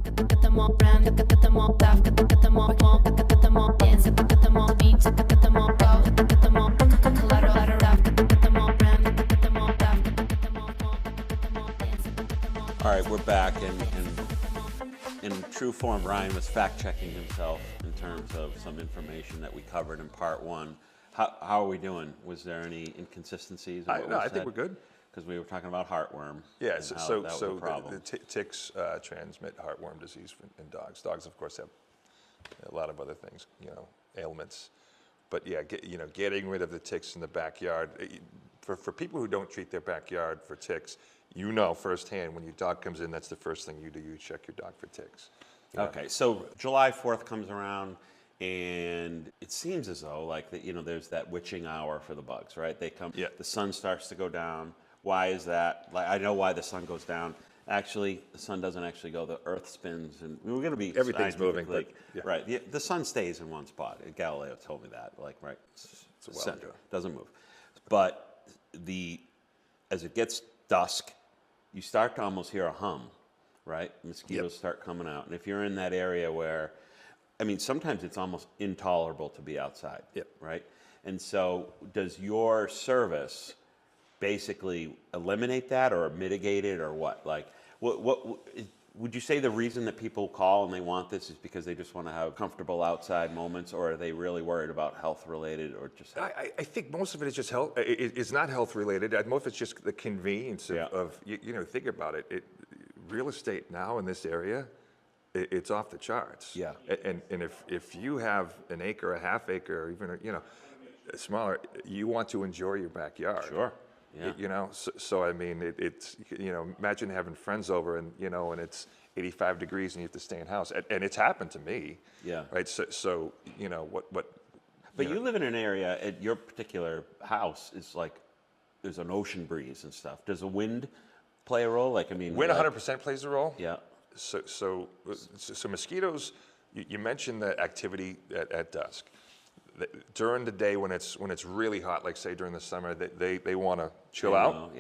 All right, we're back, and in true form, Ryan was fact-checking himself in terms of some information that we covered in part one. How are we doing? Was there any inconsistencies? No, I think we're good. Because we were talking about heartworm. Yeah, and so the ticks transmit heartworm disease in dogs. Dogs, of course, have a lot of other things, ailments. But yeah, getting rid of the ticks in the backyard. For people who don't treat their backyard for ticks, firsthand when your dog comes in, that's the first thing you do. You check your dog for ticks. Okay, so July 4th comes around, and it seems as though there's that witching hour for the bugs, right? They come. Yeah. The sun starts to go down. Why is that? I know why the sun goes down. Actually, the sun doesn't actually go. The Earth spins, and we're going to be everything's moving, but, yeah. Right? The sun stays in one spot. Galileo told me that. Right? It's a while ago. Doesn't move. But as it gets dusk, you start to almost hear a hum, right? Mosquitoes start coming out, and if you're in that area where, sometimes it's almost intolerable to be outside, right? And so, does your service basically eliminate that or mitigate it or what? What would you say the reason that people call and they want this is because they just want to have comfortable outside moments, or are they really worried about health related, or just? I think most of it is just health. It's not health related. Most of it's just the convenience of think about it. Real estate now in this area, it's off the charts. Yeah. And if you have an acre, a half acre, or even smaller, you want to enjoy your backyard. Sure. Yeah. So it's imagine having friends over and and it's 85 degrees and you have to stay in house, and it's happened to me. Yeah. Right. So what. But you live in an area at your particular house is there's an ocean breeze and stuff. Does the wind play a role? Wind 100% plays a role. Yeah. So mosquitoes. You mentioned the activity at dusk. During the day when it's really hot, like say during the summer, they want to chill out,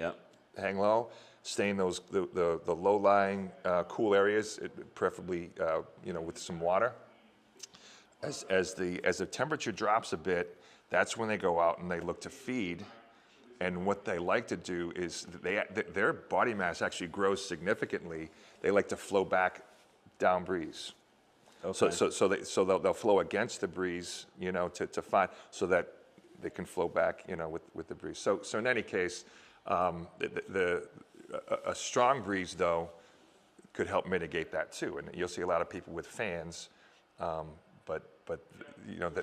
hang low, stay in those the low-lying cool areas, preferably with some water. As the temperature drops a bit, that's when they go out and they look to feed. And what they like to do is their body mass actually grows significantly. They like to flow back down breeze. Okay. So they'll flow against the breeze, to find so that they can flow back, with the breeze. So in any case, a strong breeze though could help mitigate that too. And you'll see a lot of people with fans, but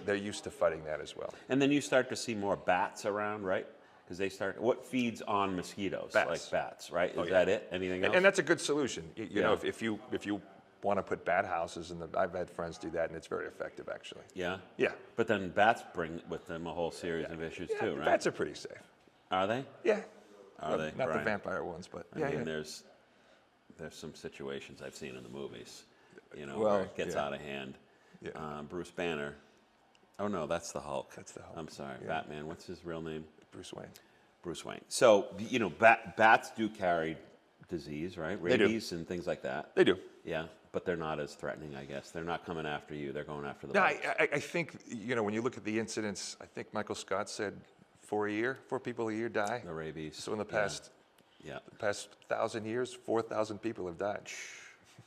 they're used to fighting that as well. And then you start to see more bats around, right? Because what feeds on mosquitoes? Bats. Like bats, right? Is that it? Anything else? And that's a good solution. If you want to put bat houses I've had friends do that, and it's very effective actually. Yeah? Yeah. But then bats bring with them a whole series of issues too, right? Bats are pretty safe. Are they? Yeah. Are they? Not Brian? the vampire ones, but there's some situations I've seen in the movies, where it gets out of hand. Yeah. Bruce Banner. Oh no, that's the Hulk. That's the Hulk. I'm sorry, Yeah. Batman. What's his real name? Bruce Wayne. Bruce Wayne. So bats do carry disease, right? Rabies and things like that. They do. Yeah, but they're not as threatening, I guess. They're not coming after you. They're going after the No, bugs. I think, when you look at the incidents, I think Michael Scott said 4 people a year die. The rabies. So in the past, the past 1,000 years, 4,000 people have died.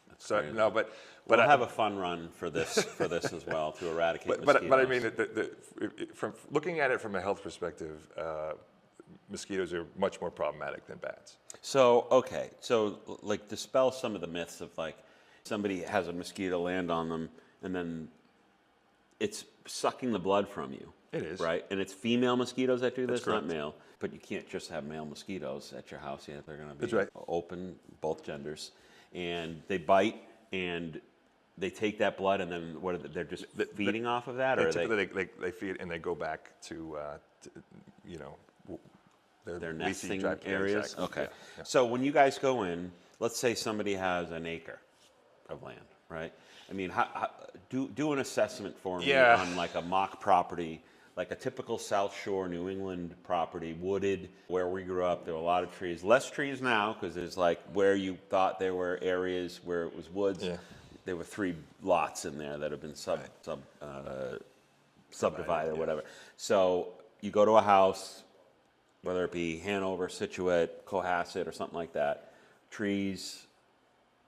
That's So crazy. no, but we'll have a fun run for this as well to eradicate mosquitoes. But I mean, from looking at it from a health perspective, mosquitoes are much more problematic than bats. So dispel some of the myths of somebody has a mosquito land on them and then it's sucking the blood from you. It is. Right? And it's female mosquitoes that do this, That's correct. not male. But you can't just have male mosquitoes at your house. Yeah, they're going to be That's right. open, both genders. And they bite and they take that blood and then they're just feeding off of that? Or they feed and they go back to their leafy, nesting dry areas? exactly. Okay. Yeah. So when you guys go in, let's say somebody has an acre of land, right? I mean, do an assessment for me on a mock property, like a typical South Shore New England property, wooded, where we grew up. There were a lot of trees. Less trees now because there's where you thought there were areas where it was woods. Yeah. there were 3 lots in there that have been subdivided or whatever. So you go to a house, whether it be Hanover, Situate, Cohasset, or something like that, trees,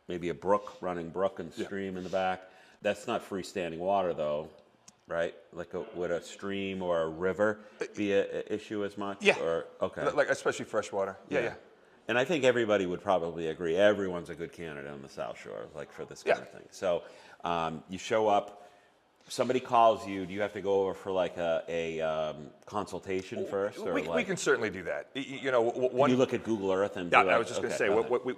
maybe a running brook and stream in the back. That's not freestanding water, though, right? Like would a stream or a river be an issue as much? Yeah. Or, okay. Like especially freshwater. Yeah. And I think everybody would probably agree. Everyone's a good candidate on the South Shore, like for this kind of thing. So you show up. Somebody calls you. Do you have to go over for like a consultation first? Or We can certainly do that. You know, can you look at Google Earth and be I was just going to say,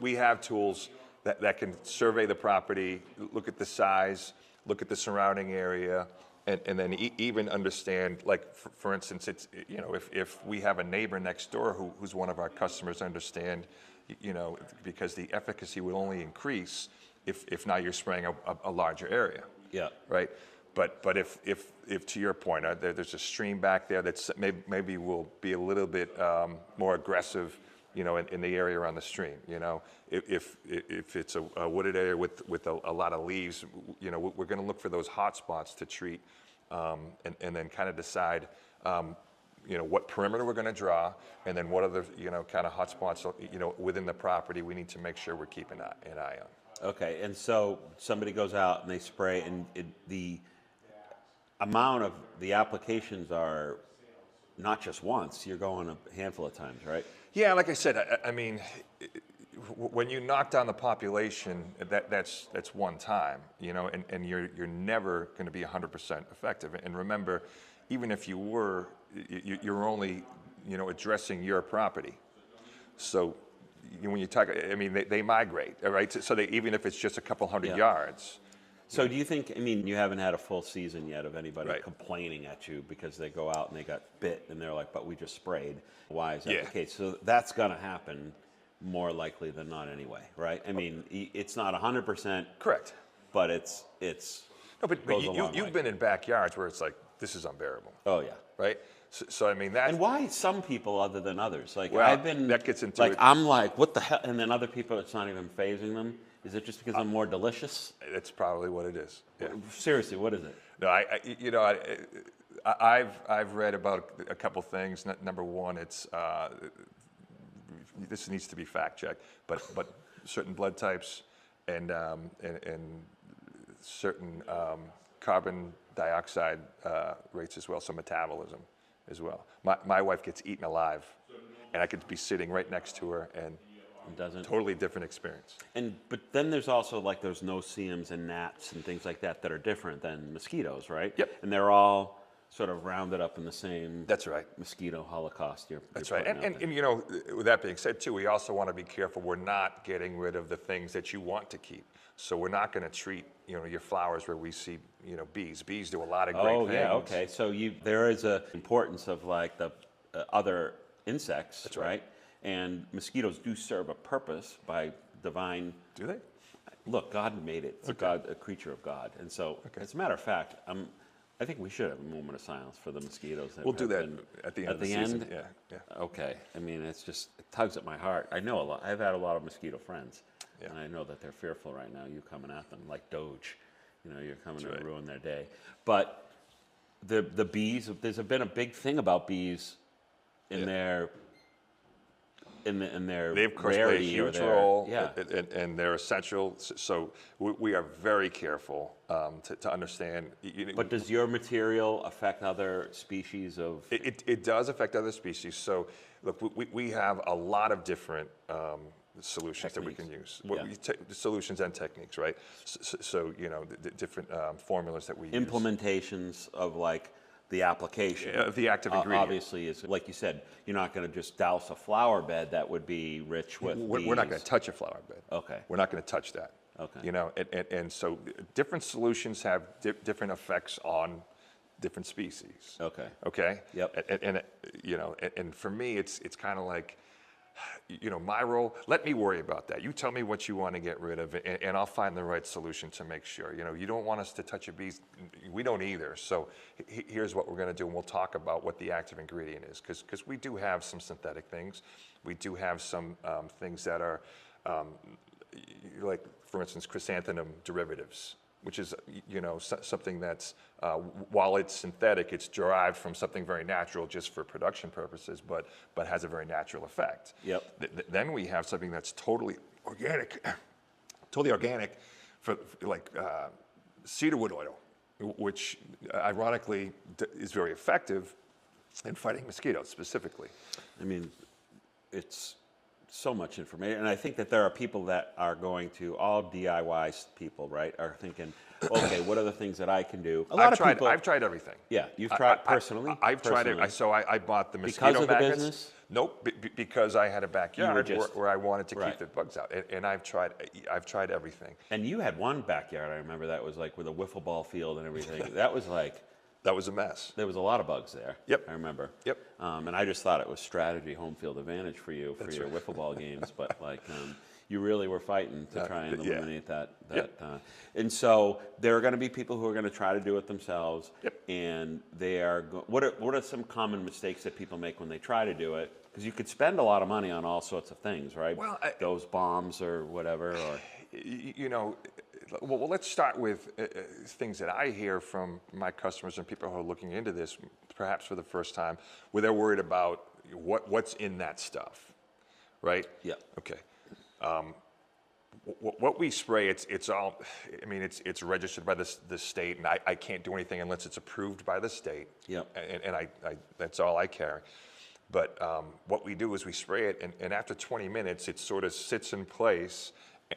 we have tools that can survey the property, look at the size, look at the surrounding area, and then even understand, like, for instance, it's, you know, if we have a neighbor next door who's one of our customers, understand, you know, because the efficacy will only increase if now you're spraying a larger area. Yeah. Right? But if to your point, there's a stream back there that's maybe will be a little bit more aggressive, you know, in the area around the stream. You know, if it's a wooded area with a lot of leaves, you know, we're going to look for those hot spots to treat, and then kind of decide, you know, what perimeter we're going to draw, and then what other, you know, kind of hot spots, you know, within the property we need to make sure we're keeping an eye on. Okay, and so somebody goes out and they spray, and the amount of the applications are not just once, you're going a handful of times, right? Yeah, like I said, I mean, when you knock down the population, that's one time, you know, and you're never going to be 100% effective. And remember, even if you were, you're only, you know, addressing your property. So when you talk, I mean, they migrate, right? So even if it's just a couple hundred yards. So do you think, I mean, you haven't had a full season yet of anybody complaining at you because they go out and they got bit and they're like, but we just sprayed. Why is that the case? So that's going to happen more likely than not anyway, right? I mean, it's not 100%. Correct. But it's no, but you've been in backyards where it's like, this is unbearable. Oh, yeah. Right? So I mean, that's... And why some people other than others? Like, well, I've been... That gets into like, it. I'm like, what the hell? And then other people, it's not even phasing them. Is it just because I'm more delicious? It's probably what it is. Yeah. Seriously, what is it? No, I've read about a couple things. Number one, it's this needs to be fact checked, but certain blood types and certain carbon dioxide rates as well, so metabolism as well. My wife gets eaten alive, and I could be sitting right next to her and. Doesn't. Totally different experience. But then there's also like those no-see-ums and gnats and things like that are different than mosquitoes, right? Yep. And they're all sort of rounded up in the same. That's right. Mosquito holocaust. That's right. And you know, with that being said too, we also want to be careful. We're not getting rid of the things that you want to keep. So we're not going to treat, you know, your flowers where we see, you know, bees. Bees do a lot of great things. Oh yeah. Okay. So there is a importance of like the other insects. That's right. And mosquitoes do serve a purpose by divine. Do they? Look, God made it. It's a creature of God. And so, as a matter of fact, I think we should have a moment of silence for the mosquitoes. We'll do that at the end of the season. Yeah. Okay. I mean, it tugs at my heart. I know a lot. I've had a lot of mosquito friends. Yeah. And I know that they're fearful right now. You coming at them like Doge. You know, you're coming to ruin their day. But the bees, there's been a big thing about bees in their... They of course play a huge role, and they're essential. So we are very careful to understand. But does your material affect other species of? It does affect other species. So look, we have a lot of different solutions that we can use. Solutions and techniques, right? So you know, the different formulas that we implementations of like. The application of the active ingredient obviously is, like you said, you're not going to just douse a flower bed that would be rich with bees. We're not going to touch a flower bed. Okay. We're not going to touch that. Okay. You know, and so different solutions have different effects on different species. Okay. Okay. Yep. And you know, and for me, it's kind of like, you know, my role, let me worry about that. You tell me what you want to get rid of, and I'll find the right solution to make sure. You know, you don't want us to touch a bees. We don't either. So here's what we're going to do, and we'll talk about what the active ingredient is, because we do have some synthetic things. We do have some things that are, like, for instance, chrysanthemum derivatives, which is, something that's, while it's synthetic, it's derived from something very natural just for production purposes, but has a very natural effect. Yep. Then we have something that's totally organic, for like cedarwood oil, which ironically is very effective in fighting mosquitoes specifically. I mean, it's so much information. And I think that there are people that are going to, all DIY people, right, are thinking, okay, what are the things that I can do? I've tried everything. Yeah, you've tried personally? I've tried it. So I bought the mosquito Because of the magnets. business? Nope, because I had a backyard where I wanted to right. keep the bugs out. And I've tried everything. And you had one backyard, I remember, that was like with a wiffle ball field and everything. That was like... That was a mess. There was a lot of bugs there. Yep. I remember. Yep. And I just thought it was strategy, home field advantage for you, for your wiffle ball games. But like, you really were fighting to try and eliminate that. And so there are going to be people who are going to try to do it themselves. Yep. And they are. What are some common mistakes that people make when they try to do it? Because you could spend a lot of money on all sorts of things, right? Well, those bombs or whatever. Or well, let's start with things that I hear from my customers and people who are looking into this, perhaps for the first time, where they're worried about what's in that stuff, right? Yeah. Okay. What we spray, it's all. I mean, it's registered by the state, and I can't do anything unless it's approved by the state. Yeah. And I that's all I carry. But what we do is we spray it, and after 20 minutes, it sort of sits in place.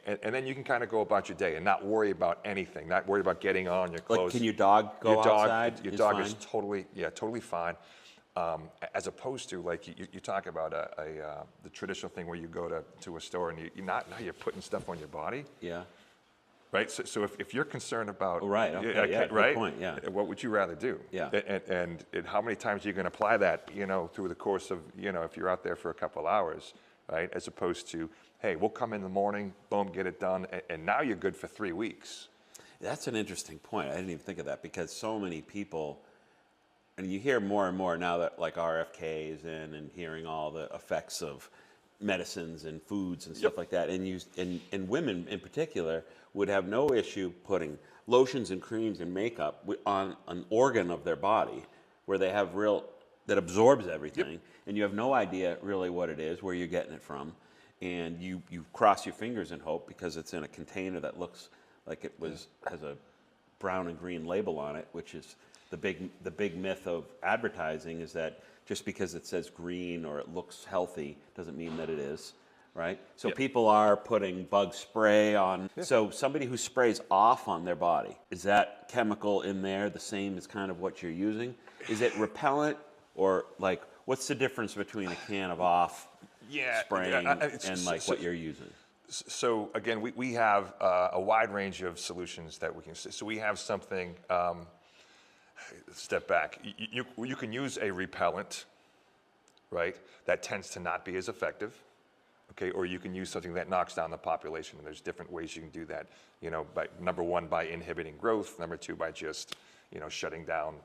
And then you can kind of go about your day and not worry about anything, not worry about getting on your clothes. Like, can your dog go outside? Your dog is totally fine. As opposed to, like, you talk about the traditional thing where you go to a store and now you're putting stuff on your body. Yeah. Right. So if you're concerned about right, okay, right, good point, yeah. What would you rather do? Yeah. And how many times are you going to apply that? Through the course of if you're out there for a couple hours, right? As opposed to, hey, we'll come in the morning, boom, get it done, and now you're good for 3 weeks. That's an interesting point. I didn't even think of that, because so many people, and you hear more and more now that like RFK is in and hearing all the effects of medicines and foods and stuff like that, and women in particular would have no issue putting lotions and creams and makeup on an organ of their body where they have that absorbs everything, and you have no idea really what it is, where you're getting it from. And you cross your fingers and hope, because it's in a container that looks like it has a brown and green label on it, which is the big myth of advertising, is that just because it says green or it looks healthy doesn't mean that it is, right? So people are putting bug spray on. So somebody who sprays off on their body, is that chemical in there the same as kind of what you're using? Is it repellent, or like what's the difference between a can of off spraying and like what you're using? So again, we have a wide range of solutions that we can. So we have something. Step back. You can use a repellent, right? That tends to not be as effective. Okay, or you can use something that knocks down the population. And there's different ways you can do that. By number one, by inhibiting growth. Number two, by just shutting down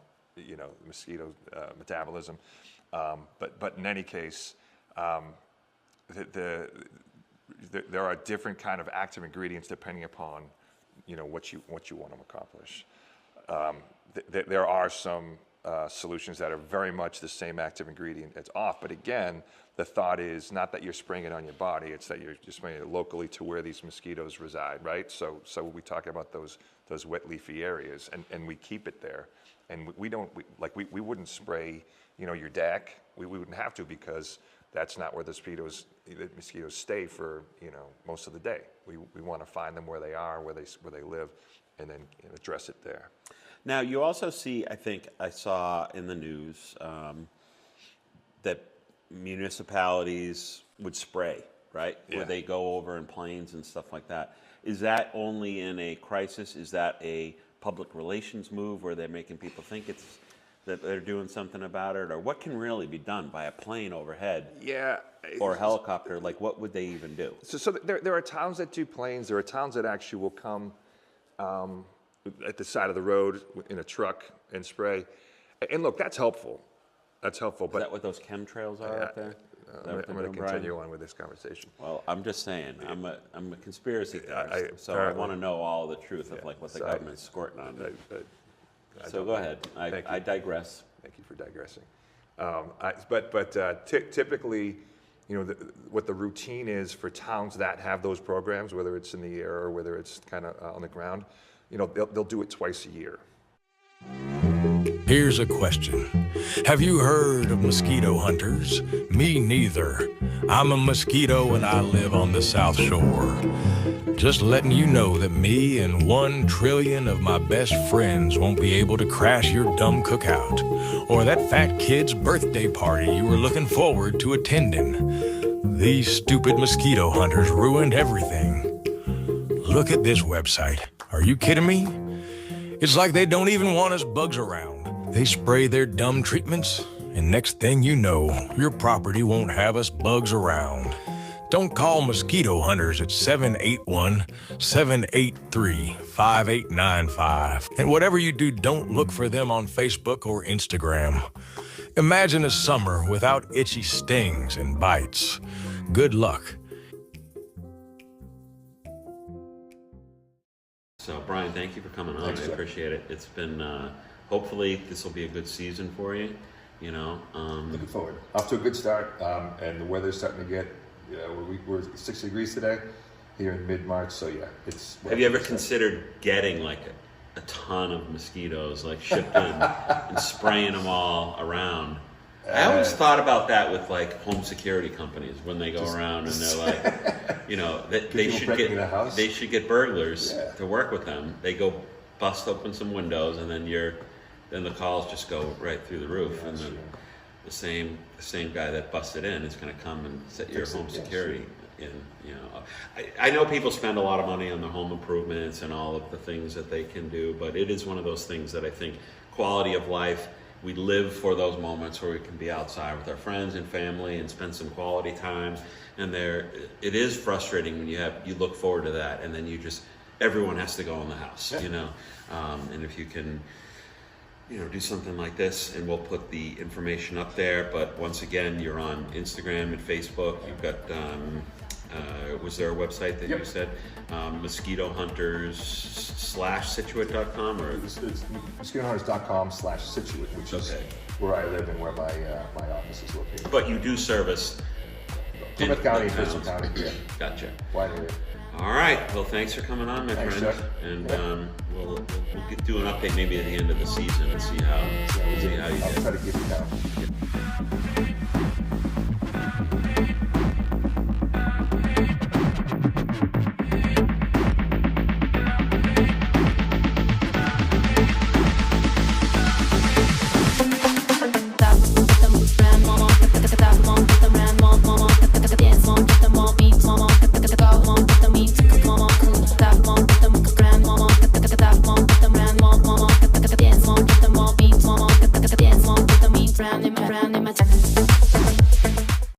mosquito metabolism. But in any case. There are different kind of active ingredients depending upon, what you want to accomplish. There are some solutions that are very much the same active ingredient that's off, but again, the thought is not that you're spraying it on your body; it's that you're just spraying it locally to where these mosquitoes reside, right? So we talk about those wet leafy areas, and we keep it there, and we wouldn't spray, your deck. We wouldn't have to, because that's not where the mosquitoes stay for most of the day. We want to find them where they are, where they live, and then address it there. Now you also see, I think I saw in the news that municipalities would spray, right? Yeah. Where they go over in planes and stuff like that. Is that only in a crisis? Is that a public relations move where they're making people think that they're doing something about it, or what can really be done by a plane overhead? Yeah. Or a helicopter? Like, what would they even do? So there are towns that do planes. There are towns that actually will come at the side of the road in a truck and spray. And look, that's helpful. That's helpful. Is that what those chemtrails are up there? I'm going to continue on with this conversation. Well, I'm just saying, I'm a conspiracy theorist, so I want to know all the truth of like what the government's squirting on me. So go ahead. I digress. Thank you for digressing. Typically, you know, what the routine is for towns that have those programs, whether it's in the air or whether it's kind of on the ground, you know, they'll do it twice a year. Here's a question. Have you heard of Mosquito Hunters? Me neither. I'm a mosquito and I live on the South Shore. Just letting you know that me and 1 trillion of my best friends won't be able to crash your dumb cookout or that fat kid's birthday party you were looking forward to attending. These stupid mosquito hunters ruined everything. Look at this website. Are you kidding me? It's like they don't even want us bugs around. They spray their dumb treatments, and next thing you know, your property won't have us bugs around. Don't call Mosquito Hunters at 781-783-5895. And whatever you do, don't look for them on Facebook or Instagram. Imagine a summer without itchy stings and bites. Good luck. So, Brian, thank you for coming on. I appreciate it. It's been, hopefully, this will be a good season for you. You know, looking forward. Off to a good start, and the weather's starting to get. We're 60 degrees today here in mid-March, so yeah, it's. Have you ever considered getting like a ton of mosquitoes, like shipped in, and spraying them all around? I always thought about that with like home security companies when they go around and they're like, you know, they should get burglars to work with them. They go bust open some windows, and then the calls just go right through the roof, and the same guy that busted in is going to come and set your home security in. You know, I know people spend a lot of money on their home improvements and all of the things that they can do, but it is one of those things that I think quality of life. We live for those moments where we can be outside with our friends and family and spend some quality time. And it is frustrating when you look forward to that, and then everyone has to go in the house, you know. And if you can, you know, do something like this, and we'll put the information up there. But once again, you're on Instagram and Facebook. You've got, was there a website that you said? Mosquito Hunters /Situate.com or? It's mosquitohunters.com/Situate, which is where I live and where my office is located. But you do service Plymouth County and Bristol County, yeah. Gotcha. Wide area. All right. Well, thanks for coming on, my friend. Chuck. And we'll do an update maybe at the end of the season and see how you I'll did. try to get you down.